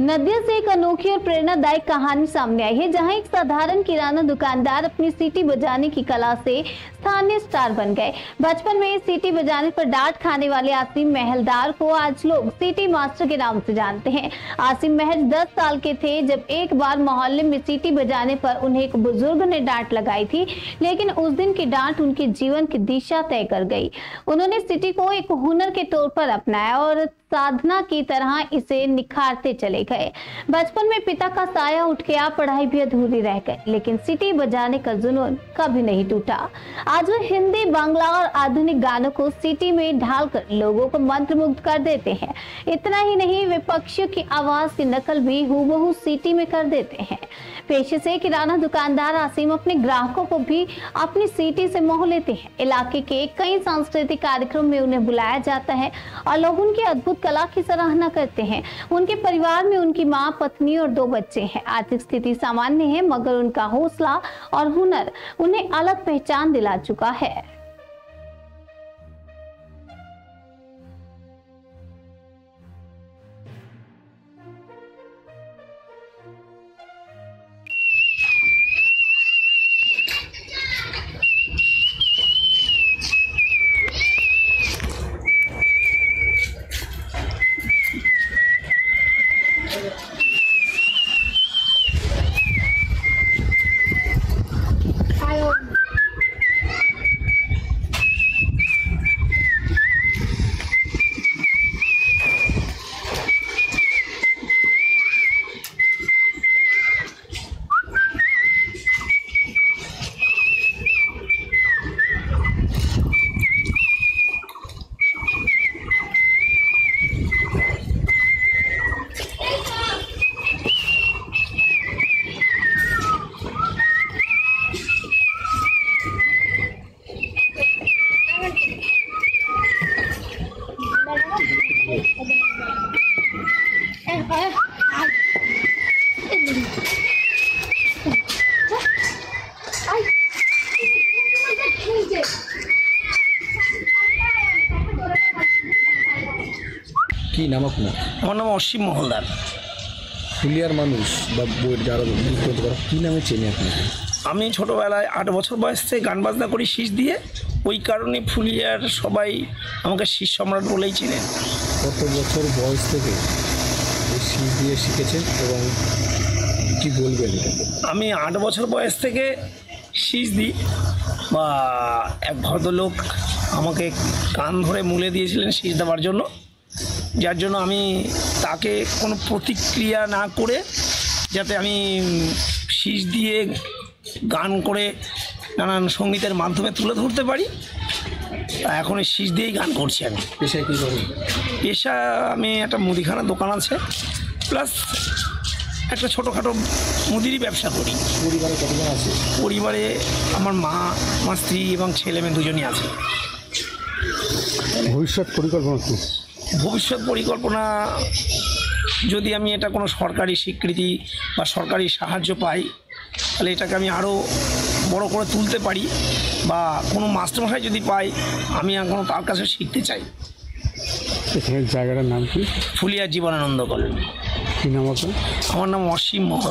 नदिया से एक अनोखी और प्रेरणादायक कहानी सामने आई है, जहां एक साधारण किराना दुकानदार अपनी सीटी बजाने की कला से स्थानीय स्टार बन गए। बचपन में सीटी बजाने पर डांट खाने वाले आसिम महलदार को आज लोग सीटी मास्टर के नाम से जानते हैं। आसिम महज 10 साल के थे जब एक बार मोहल्ले में सीटी बजाने पर उन्हें एक बुजुर्ग ने डांट लगाई थी, लेकिन उस दिन की डांट उनके जीवन की दिशा तय कर गई। उन्होंने सीटी को एक हुनर के तौर पर अपनाया और साधना की तरह इसे निखारते चले गए। बचपन में पिता का साया उठ गया, पढ़ाई भी अधूरी रह गई, लेकिन सीटी बजाने का जुनून कभी नहीं टूटा। आज वो हिंदी, बांग्ला और आधुनिक गानों को सीटी में ढालकर लोगों को मंत्रमुग्ध कर देते हैं। इतना ही नहीं, वे पक्षियों की आवाज की नकल भी हूबहू सीटी में कर देते हैं। पेशे से किराना दुकानदार आसिम अपने ग्राहकों को भी अपनी सीटी से मोह लेते हैं। इलाके के कई सांस्कृतिक कार्यक्रम में उन्हें बुलाया जाता है और लोग उनकी अद्भुत कला की सराहना करते हैं। उनके परिवार में उनकी मां, पत्नी और 2 बच्चे हैं। आर्थिक स्थिति सामान्य है, मगर उनका हौसला और हुनर उन्हें अलग पहचान दिला चुका है। কি নাম আপনার? আমার নাম অসীম মহলদার। ফুলিয়ার মানুষ বা যারা কি নামে চেনে আপনাকে? আমি ছোটোবেলায় 8 বছর বয়স থেকে গান বাজনা করি শীষ দিয়ে, ওই কারণে ফুলিয়ার সবাই আমাকে শীষ সম্রাট বলেই চিনেন। কত বছর বয়স থেকে এই শীষ দিয়ে শিখেছেন এবং কি বলবেন? আমি 8 বছর বয়স থেকে শীষ দিই, বা এক ভদ্রলোক আমাকে কান ধরে মুলে দিয়েছিলেন শীষ দেওয়ার জন্য, যার জন্য আমি তাকে কোনো প্রতিক্রিয়া না করে যাতে আমি শীষ দিয়ে গান করে নানান সঙ্গীতের মাধ্যমে তুলে ধরতে পারি, এখন এই শীষ দিয়েই গান করছি। আমি পেশায় কী করেন? পেশা আমি একটা মুদিখানার দোকান আছে, প্লাস একটা ছোটোখাটো মুদিরই ব্যবসা করি। পরিবারে কতজন আছে? পরিবারে আমার মা, আমার স্ত্রী এবং ছেলে মেয়ে 2জনই আছে। ভবিষ্যৎ পরিকল্পনা কি? ভবিষ্যৎ পরিকল্পনা, যদি আমি এটা কোনো সরকারি স্বীকৃতি বা সরকারি সাহায্য পাই, তাহলে এটাকে আমি আরও বড় করে তুলতে পারি, বা কোনো মাস্টারমশাই যদি পাই, আমি এখনও তার কাছে শিখতে চাই। এখানে জায়গাটার নাম কি? ফুলিয়া জীবনানন্দ কলোনি। কি নাম আপনার? আমার নাম অসীম মহল।